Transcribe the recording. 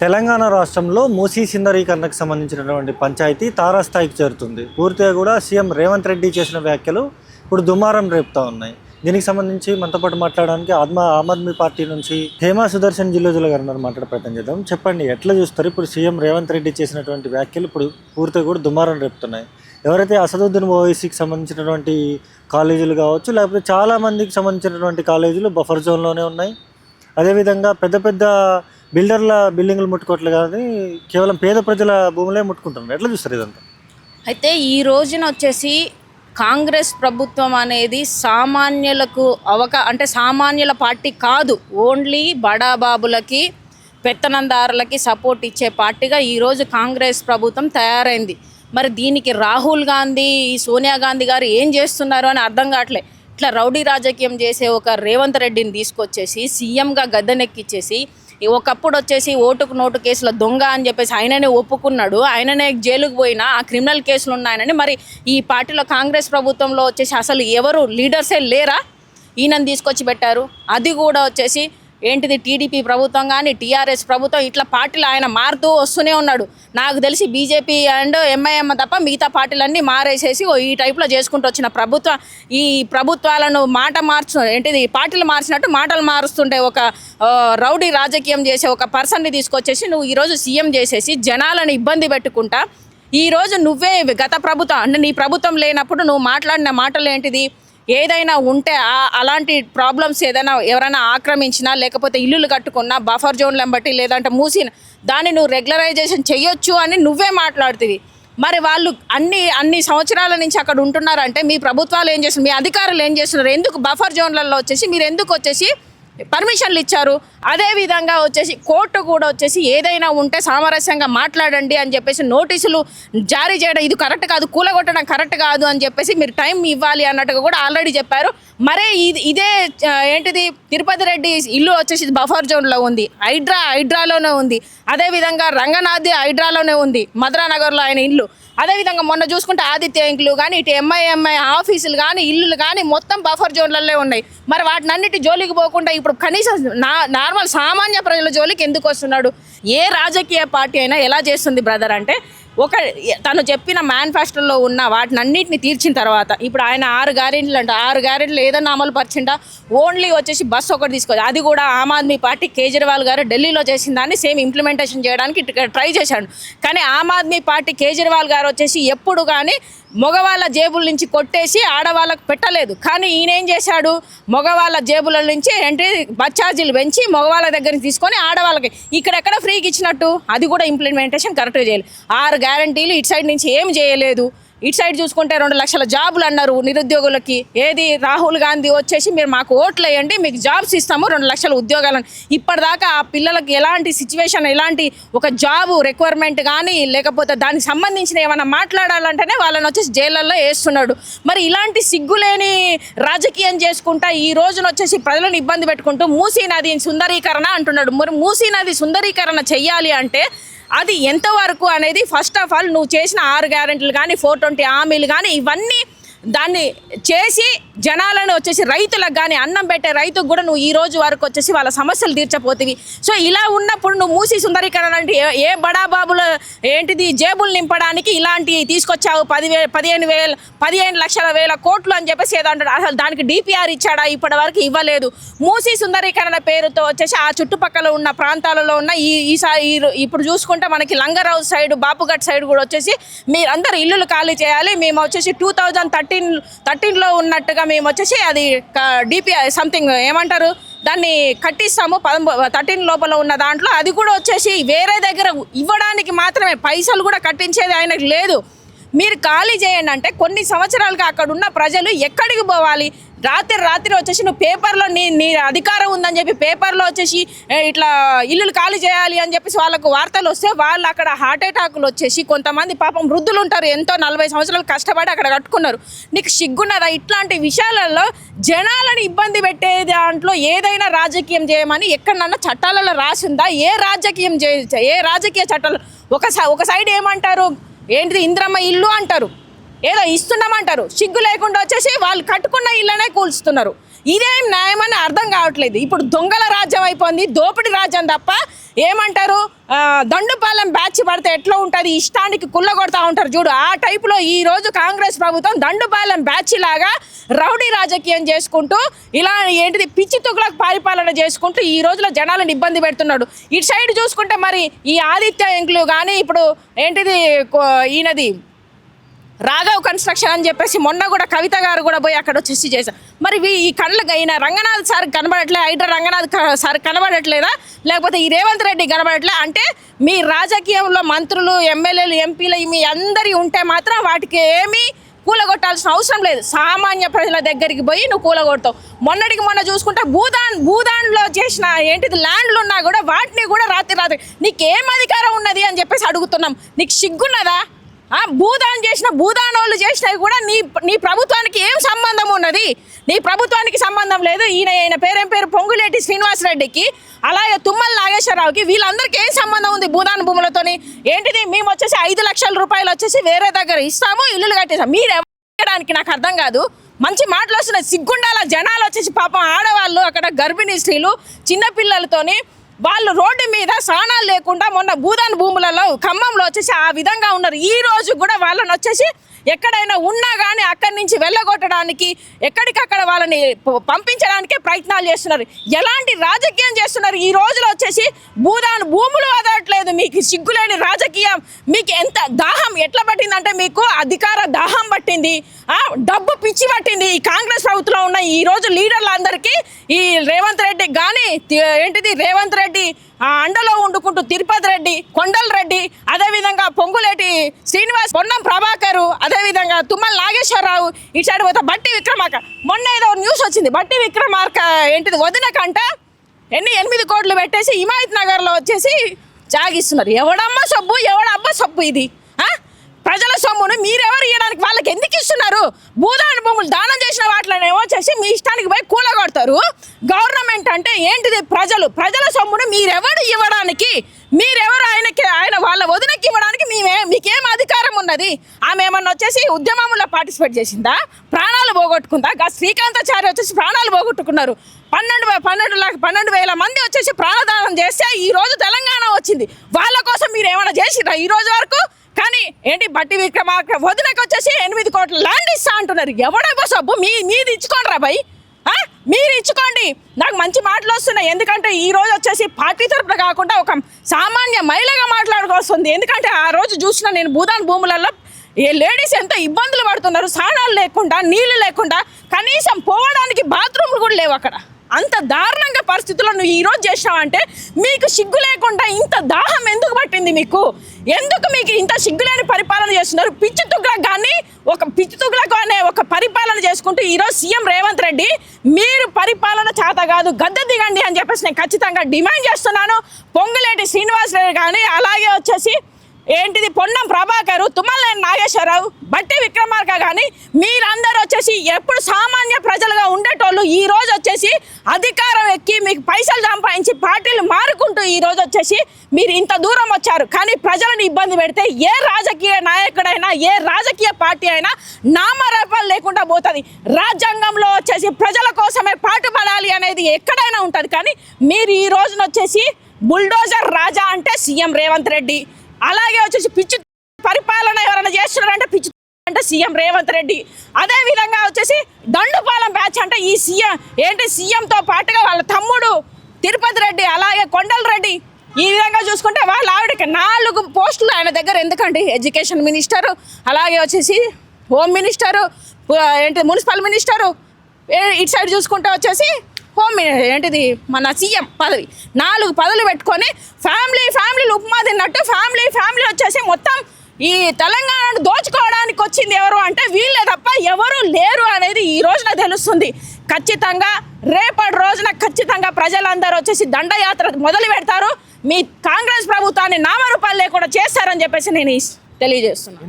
తెలంగాణ రాష్ట్రంలో మూసీ సిందరీకరణకు సంబంధించినటువంటి పంచాయతీ తారాస్థాయికి చేరుతుంది. పూర్తిగా కూడా సీఎం రేవంత్ రెడ్డి చేసిన వ్యాఖ్యలు ఇప్పుడు దుమారం రేపుతా ఉన్నాయి. దీనికి సంబంధించి మనతో పాటు మాట్లాడడానికి ఆమ్ ఆద్మీ పార్టీ నుంచి హేమా సుదర్శన్ జిల్లోజుల గారు మాట్లాడే ప్రయత్నం చేద్దాం. చెప్పండి, ఎట్లా చూస్తారు ఇప్పుడు సీఎం రేవంత్ రెడ్డి చేసినటువంటి వ్యాఖ్యలు ఇప్పుడు పూర్తిగా కూడా దుమారం రేపుతున్నాయి? ఎవరైతే అసదుద్దీన్ ఓవైసీకి సంబంధించినటువంటి కాలేజీలు కావచ్చు, లేకపోతే చాలామందికి సంబంధించినటువంటి కాలేజీలు బఫర్ జోన్లోనే ఉన్నాయి. అదేవిధంగా పెద్ద పెద్ద బిల్డర్ల బిల్డింగ్లు ముట్టుకోవట్లేదు, కానీ కేవలం పేద ప్రజల భూములే ముట్టుకుంటున్నారు. ఎట్లా చూస్తారు ఇదంతా? అయితే ఈ రోజున వచ్చేసి కాంగ్రెస్ ప్రభుత్వం అనేది సామాన్యులకు అంటే సామాన్యుల పార్టీ కాదు, ఓన్లీ బడాబాబులకి పెత్తనందారులకి సపోర్ట్ ఇచ్చే పార్టీగా ఈరోజు కాంగ్రెస్ ప్రభుత్వం తయారైంది. మరి దీనికి రాహుల్ గాంధీ, సోనియా గాంధీ గారు ఏం చేస్తున్నారు అని అర్థం కావట్లే. ఇట్లా రౌడీ రాజకీయం చేసే ఒక రేవంత్ రెడ్డిని తీసుకొచ్చేసి సీఎంగా గద్దెనెక్కిచ్చేసి, ఒకప్పుడు వచ్చేసి ఓటుకు నోటు కేసుల దొంగ అని చెప్పేసి ఆయననే ఒప్పుకున్నాడు, ఆయననే జైలుకు పోయినా ఆ క్రిమినల్ కేసులు ఉన్నాయని. మరి ఈ పార్టీలో కాంగ్రెస్ ప్రభుత్వంలో వచ్చేసి అసలు ఎవరు లీడర్సే లేరా? ఈయనని తీసుకొచ్చి పెట్టారు. అది కూడా వచ్చేసి ఏంటిది, టీడీపీ ప్రభుత్వం కానీ టీఆర్ఎస్ ప్రభుత్వం ఇట్లా పార్టీలు ఆయన మారుతూ వస్తూనే ఉన్నాడు. నాకు తెలిసి బీజేపీ అండ్ ఎంఐఎం తప్ప మిగతా పార్టీలన్నీ మారేసేసి ఈ టైప్లో చేసుకుంటూ వచ్చిన ఈ ప్రభుత్వాలను పార్టీలు మార్చినట్టు మాటలు మారుస్తుంటే ఒక రౌడీ రాజకీయం చేసే ఒక పర్సన్ని తీసుకొచ్చేసి నువ్వు ఈరోజు సీఎం చేసేసి జనాలను ఇబ్బంది పెట్టుకుంటా ఈరోజు నువ్వే గత ప్రభుత్వం అంటే నీ ప్రభుత్వం లేనప్పుడు నువ్వు మాట్లాడిన మాటలు ఏంటిది? ఏదైనా ఉంటే అలాంటి ప్రాబ్లమ్స్ ఏదైనా ఎవరైనా ఆక్రమించినా, లేకపోతే ఇల్లులు కట్టుకున్నా బఫర్ జోన్లను బట్టి, లేదంటే మూసిన దాన్ని నువ్వు రెగ్యులరైజేషన్ చేయొచ్చు అని నువ్వే మాట్లాడుతుంది. మరి వాళ్ళు అన్ని సంవత్సరాల నుంచి అక్కడ ఉంటున్నారంటే మీ ప్రభుత్వాలు ఏం చేస్తున్నారు, మీ అధికారులు ఏం చేస్తున్నారు? ఎందుకు బఫర్ జోన్లలో వచ్చేసి మీరు ఎందుకు వచ్చేసి పర్మిషన్లు ఇచ్చారు? అదేవిధంగా వచ్చేసి కోర్టు కూడా వచ్చేసి ఏదైనా ఉంటే సామరస్యంగా మాట్లాడండి అని చెప్పేసి నోటీసులు జారీ చేయడం ఇది కరెక్ట్ కాదు, కూలగొట్టడం కరెక్ట్ కాదు అని చెప్పేసి మీరు టైం ఇవ్వాలి అన్నట్టుగా కూడా ఆల్రెడీ చెప్పారు. మరే ఇదే ఏంటిది, తిరుపతి రెడ్డి ఇల్లు వచ్చేసి బఫర్ జోన్లో ఉంది, హైడ్రాలోనే ఉంది. అదేవిధంగా రంగనాథ్ హైడ్రాలోనే ఉంది, మధురానగర్లో ఆయన ఇల్లు. అదేవిధంగా మొన్న చూసుకుంటే ఆదిత్య ఇంకులు కానీ, ఇటు ఎంఐ ఆఫీసులు కానీ, ఇల్లులు కానీ మొత్తం బఫర్ జోన్లలో ఉన్నాయి. మరి వాటినన్నిటి జోలికి పోకుండా ఇప్పుడు కనీసం నార్మల్ సామాన్య ప్రజల జోలికి ఎందుకు వస్తున్నాడు? ఏ రాజకీయ పార్టీ అయినా ఎలా చేస్తుంది బ్రదర్ అంటే, తను చెప్పిన మేనిఫెస్టోలో ఉన్న వాటినన్నిటిని తీర్చిన తర్వాత ఇప్పుడు ఆయన 6 గ్యారెంటీలు ఏదన్నా అమలు పరిచిండా? ఓన్లీ వచ్చేసి బస్సు ఒకటి తీసుకోవచ్చు. అది కూడా ఆమ్ ఆద్మీ పార్టీ కేజ్రీవాల్ గారు ఢిల్లీలో చేసిన దాన్ని సేమ్ ఇంప్లిమెంటేషన్ చేయడానికి ట్రై చేశాడు. కానీ ఆమ్ ఆద్మీ పార్టీ కేజ్రీవాల్ గారు వచ్చేసి ఎప్పుడు కానీ మగవాళ్ళ జేబుల నుంచి కొట్టేసి ఆడవాళ్ళకు పెట్టలేదు. కానీ ఈయన ఏం చేశాడు, మగవాళ్ళ జేబుల నుంచి బస్ ఛార్జీలు పెంచి మగవాళ్ళ దగ్గర నుంచి తీసుకొని ఆడవాళ్ళకి ఇక్కడెక్కడ ఫ్రీకి ఇచ్చినట్టు అది కూడా ఇంప్లిమెంటేషన్ కరెక్ట్గా చేయాలి. 6 గ్యారంటీలు ఇటు సైడ్ నుంచి ఏం చేయలేదు. ఇటు సైడ్ చూసుకుంటే 2 లక్షల జాబులు అన్నారు నిరుద్యోగులకి. ఏది, రాహుల్ గాంధీ వచ్చేసి మీరు మాకు ఓట్లు వేయండి, మీకు జాబ్స్ ఇస్తాము 2 లక్షల ఉద్యోగాలను. ఇప్పటిదాకా ఆ పిల్లలకి ఎలాంటి సిచ్యువేషన్, ఎలాంటి ఒక జాబు రిక్వైర్మెంట్ కానీ, లేకపోతే దానికి సంబంధించిన ఏమైనా మాట్లాడాలంటేనే వాళ్ళని వచ్చేసి జైళ్ళల్లో వేస్తున్నాడు. మరి ఇలాంటి సిగ్గులేని రాజకీయం చేసుకుంటా ఈ రోజున వచ్చేసి ప్రజలను ఇబ్బంది పెట్టుకుంటూ మూసీ నది సుందరీకరణ అంటున్నాడు. మరి మూసీ నది సుందరీకరణ చెయ్యాలి అంటే అది ఎంతవరకు అనేది ఫస్ట్ ఆఫ్ ఆల్ నువ్వు చేసిన 6 గ్యారెంటీలు కానీ, 420 హామీలు కానీ, ఇవన్నీ దాన్ని చేసి జనాలను వచ్చేసి రైతులకు కానీ, అన్నం పెట్టే రైతుకు కూడా నువ్వు ఈ రోజు వరకు వచ్చేసి వాళ్ళ సమస్యలు తీర్చపోతివి. సో ఇలా ఉన్నప్పుడు నువ్వు మూసీ సుందరీకరణ అంటే ఏ బడాబాబుల ఏంటిది జేబులు నింపడానికి ఇలాంటివి తీసుకొచ్చావు? 15 లక్షల వేల కోట్లు అని చెప్పేసి ఏదో అంటాడు. అసలు దానికి డిపిఆర్ ఇచ్చాడా? ఇప్పటి వరకు ఇవ్వలేదు. మూసీ సుందరీకరణ పేరుతో వచ్చేసి ఆ చుట్టుపక్కల ఉన్న ప్రాంతాలలో ఉన్న ఇప్పుడు చూసుకుంటే మనకి లంగరావు సైడ్, బాపుఘట్ సైడ్ కూడా వచ్చేసి మీరందరూ ఇల్లులు ఖాళీ చేయాలి, మేము వచ్చేసి 2013లో ఉన్నట్టుగా మేము వచ్చేసి అది డిపిఆర్ సంథింగ్ ఏమంటారు దాన్ని కట్టిస్తాము 13 లోపల ఉన్న దాంట్లో. అది కూడా వచ్చేసి వేరే దగ్గర ఇవ్వడానికి మాత్రమే, పైసలు కూడా కట్టించేది ఆయనకు లేదు. మీరు ఖాళీ చేయండి అంటే కొన్ని సంవత్సరాలుగా అక్కడ ఉన్న ప్రజలు ఎక్కడికి పోవాలి? రాత్రి వచ్చేసి నువ్వు పేపర్లో నీ అధికారం ఉందని చెప్పి పేపర్లో వచ్చేసి ఇట్లా ఇల్లులు ఖాళీ చేయాలి అని చెప్పేసి వాళ్ళకు వార్తలు వస్తే వాళ్ళు అక్కడ హార్ట్ అటాకులు వచ్చేసి కొంతమంది పాపం వృద్ధులు ఉంటారు, ఎంతో 40 సంవత్సరాలు కష్టపడి అక్కడ కట్టుకున్నారు. నీకు సిగ్గున్నదా? ఇట్లాంటి విషయాలలో జనాలను ఇబ్బంది పెట్టే దాంట్లో ఏదైనా రాజకీయం చేయమని ఎక్కడన్నా చట్టాలలో రాసిందా? ఏ రాజకీయ చట్టాలు? ఒక సైడ్ ఏమంటారు, ఏంటిది ఇంద్రమ్మ ఇల్లు అంటారు, ఏదో ఇస్తున్నామంటారు. సిగ్గు లేకుండా వచ్చేసి వాళ్ళు కట్టుకున్న ఇళ్ళనే కూల్స్తున్నారు. ఇదేం న్యాయమని అర్థం కావట్లేదు. ఇప్పుడు దొంగల రాజ్యం అయిపోయింది, దోపిడీ రాజ్యం తప్ప ఏమంటారు, దండుపాలెం బ్యాచ్ పడితే ఎట్లా ఉంటుంది, ఇష్టానికి కుళ్ళ కొడతా ఉంటారు చూడు, ఆ టైపులో ఈరోజు కాంగ్రెస్ ప్రభుత్వం దండుపాలెం బ్యాచ్ లాగా రౌడీ రాజకీయం చేసుకుంటూ ఇలా ఏంటిది పిచ్చి తుగులకు పరిపాలన చేసుకుంటూ ఈ రోజులో జనాలను ఇబ్బంది పెడుతున్నాడు. ఇటు సైడ్ చూసుకుంటే మరి ఈ ఆదిత్య ఎంకులు కానీ ఇప్పుడు ఏంటిది ఈయనది రాఘవ్ కన్స్ట్రక్షన్ అని చెప్పేసి మొన్న కూడా కవిత గారు కూడా పోయి అక్కడ వచ్చేసి చేశారు. మరి ఈ కళ్ళకి అయిన రంగనాథ్ సార్ కనబడట్లే, హైడ్రా రంగనాథ్ సార్ కనబడట్లేదా, లేకపోతే ఈ రేవంత్ రెడ్డి కనబడట్లే? అంటే మీ రాజకీయంలో మంత్రులు, ఎమ్మెల్యేలు, ఎంపీలు మీ అందరి ఉంటే మాత్రం వాటికి ఏమీ కూలగొట్టాల్సిన అవసరం లేదు. సామాన్య ప్రజల దగ్గరికి పోయి నువ్వు కూలగొడతావు. మొన్నటికి మొన్న చూసుకుంటే భూదాన్లో చేసిన ఏంటిది ల్యాండ్లు ఉన్నా కూడా వాటిని కూడా రాత్రి నీకేం అధికారం ఉన్నది అని చెప్పేసి అడుగుతున్నాం. నీకు సిగ్గున్నదా? భూదాన్ చేసిన భూదానోళ్ళు చేసినవి కూడా నీ ప్రభుత్వానికి ఏం సంబంధం ఉన్నది? నీ ప్రభుత్వానికి సంబంధం లేదు. ఈయన పేరు పొంగులేటి శ్రీనివాసరెడ్డికి, అలాగే తుమ్మల నాగేశ్వరరావుకి, వీళ్ళందరికీ ఏం సంబంధం ఉంది భూదాన భూములతోని? ఏంటిది మేము వచ్చేసి 5 లక్షల రూపాయలు వచ్చేసి వేరే దగ్గర ఇస్తాము, ఇల్లులు కట్టేస్తాము, మీరు ఎవరికి నాకు అర్థం కాదు. మంచి మాటలు వస్తున్నాయి, సిగ్గుండాల జనాలు వచ్చేసి పాపం ఆడవాళ్ళు అక్కడ గర్భిణీ స్త్రీలు చిన్నపిల్లలతోని వాళ్ళు రోడ్డు మీద స్నానాలు లేకుండా మొన్న భూదాన్ భూములలో ఖమ్మంలో వచ్చేసి ఆ విధంగా ఉన్నారు. ఈ రోజు కూడా వాళ్ళని వచ్చేసి ఎక్కడైనా ఉన్నా కానీ అక్కడి నుంచి వెళ్ళగొట్టడానికి ఎక్కడికక్కడ వాళ్ళని పంపించడానికే ప్రయత్నాలు చేస్తున్నారు. ఎలాంటి రాజకీయం చేస్తున్నారు? ఈ రోజులో వచ్చేసి భూదాన్ భూములు వదలట్లేదు. మీకు సిగ్గులేని రాజకీయం. మీకు ఎంత దాహం ఎట్లా పట్టిందంటే మీకు అధికార దాహం పట్టింది, డబ్బు పిచ్చి పట్టింది. ఈ కాంగ్రెస్ ప్రభుత్వంలో ఉన్న ఈ రోజు లీడర్లందరికీ ఈ రేవంత్ రెడ్డి కానీ ఏంటిది రేవంత్ రెడ్డి అండలో వండుకుంటూ తిరుపతి రెడ్డి, కొండల రెడ్డి, అదేవిధంగా పొంగులేటి శ్రీనివాస్, పొన్నం ప్రభాకరు, అదేవిధంగా తుమ్మల నాగేశ్వరరావు, ఇటు సైడ్ పోతే బట్టి విక్రమార్క. మొన్న ఏదో న్యూస్ వచ్చింది, బట్టి విక్రమార్క ఏంటిది వదిన కంట 8 కోట్లు పెట్టేసి హిమాయత్ నగర్లో వచ్చేసి జాగిస్తున్నారు. ఎవడమ్మ సొబ్బు, ఎవడబ్బ సొబ్బు ఇది? ప్రజల సొమ్మును మీరెవరు ఇవ్వడానికి వాళ్ళకి ఎందుకు ఇస్తున్నారు? భూదాన భూములు దానం చేసిన వాటిలోనేమో వచ్చేసి మీ ఇష్టానికి పోయి కూలగొడతారు. గవర్నమెంట్ అంటే ఏంటిది? ప్రజల సొమ్మును మీరెవరు ఇవ్వడానికి, మీరెవరు ఆయన వాళ్ళ వదినకి ఇవ్వడానికి మీకేం అధికారం ఉన్నది? ఆమె ఏమన్నా వచ్చేసి ఉద్యమంలో పార్టిసిపేట్ చేసిందా? ప్రాణాలు పోగొట్టుకుందా? శ్రీకాంతాచారి వచ్చేసి ప్రాణాలు పోగొట్టుకున్నారు. 12,000 మంది వచ్చేసి ప్రాణదానం చేస్తే ఈ రోజు తెలంగాణ వచ్చింది. వాళ్ళ కోసం మీరు ఏమైనా చేసిరా ఈ రోజు వరకు? కానీ ఏంటి బట్టి విక్రమార్క వదినకి వచ్చేసి 8 కోట్ల ల్యాండ్ ఇస్తా అంటున్నారు. ఎవడబ్బా సబ్బు? మీది ఇచ్చుకోండి రా భయ్, మీరు ఇచ్చుకోండి. నాకు మంచి మాటలు వస్తున్నాయి, ఎందుకంటే ఈ రోజు వచ్చేసి పార్టీ తరపున కాకుండా ఒక సామాన్య మహిళగా మాట్లాడుకోవాల్సింది. ఎందుకంటే ఆ రోజు చూసిన నేను భూదాన్ భూములలో లేడీస్ ఎంత ఇబ్బందులు పడుతున్నారు, స్నానాలు లేకుండా, నీళ్లు లేకుండా, కనీసం పోవడానికి బాత్రూమ్లు కూడా లేవు అక్కడ. అంత దారుణంగా పరిస్థితుల్లో నువ్వు ఈరోజు చేసావంటే మీకు సిగ్గు లేకుండా ఇంత దాహం ఎందుకు పట్టింది? ఎందుకు మీకు ఇంత సిగ్గులేని పరిపాలన చేస్తున్నారు? పిచ్చి తుగ్లకు అనే ఒక పరిపాలన చేసుకుంటూ ఈరోజు సీఎం రేవంత్ రెడ్డి మీరు పరిపాలన చేత కాదు, గద్దె దిగండి అని చెప్పేసి నేను ఖచ్చితంగా డిమాండ్ చేస్తున్నాను. పొంగులేటి శ్రీనివాసరెడ్డి కానీ, అలాగే వచ్చేసి ఏంటిది పొన్నం ప్రభాకరు, తుమ్మల నాగేశ్వరరావు, బట్టి విక్రమార్క కానీ మీరందరూ వచ్చేసి ఎప్పుడు సామాన్య ప్రజలుగా ఉండేటోళ్ళు ఈ రోజు వచ్చేసి అధికారం ఎక్కి మీకు పైసలు సంపాదించి పార్టీలు మారుకుంటూ ఈ రోజు వచ్చేసి మీరు ఇంత దూరం వచ్చారు. కానీ ప్రజలను ఇబ్బంది పెడితే ఏ రాజకీయ నాయకుడైనా, ఏ రాజకీయ పార్టీ అయినా నామరూపాలు లేకుండా పోతుంది. రాజ్యాంగంలో వచ్చేసి ప్రజల కోసమే పాటుపడాలి అనేది ఎక్కడైనా ఉంటుంది. కానీ మీరు ఈ రోజున వచ్చేసి బుల్డోజర్ రాజా అంటే సీఎం రేవంత్ రెడ్డి, అలాగే వచ్చేసి పిచ్చి పరిపాలన ఎవరైనా చేస్తున్నారంటే పిచ్చి అంటే సీఎం రేవంత్ రెడ్డి, అదే విధంగా వచ్చేసి దండుపాలెం బ్యాచ్ అంటే ఈ సీఎంతో పాటుగా వాళ్ళ తమ్ముడు తిరుపతి రెడ్డి, అలాగే కొండల రెడ్డి. ఈ విధంగా చూసుకుంటే వాళ్ళ ఆవిడకి 4 పోస్టులు ఆయన దగ్గర. ఎందుకండి? ఎడ్యుకేషన్ మినిస్టరు, అలాగే వచ్చేసి హోమ్ మినిస్టరు, మున్సిపల్ మినిస్టరు, ఇటు సైడ్ చూసుకుంటే వచ్చేసి ఏంటిది మన సీఎం పదవి. 4 పదవులు పెట్టుకొని ఫ్యామిలీలు ఉప్మా తిన్నట్టు ఫ్యామిలీ వచ్చేసి మొత్తం ఈ తెలంగాణను దోచుకోవడానికి వచ్చింది ఎవరు అంటే వీళ్ళే తప్ప ఎవరు లేరు అనేది ఈ రోజున తెలుస్తుంది. ఖచ్చితంగా రేపటి రోజున ఖచ్చితంగా ప్రజలందరూ వచ్చేసి దండయాత్ర మొదలు పెడతారు. మీ కాంగ్రెస్ ప్రభుత్వాన్ని నామరూపాలు లేకుండా చేస్తారని చెప్పేసి నేను తెలియజేస్తున్నాను.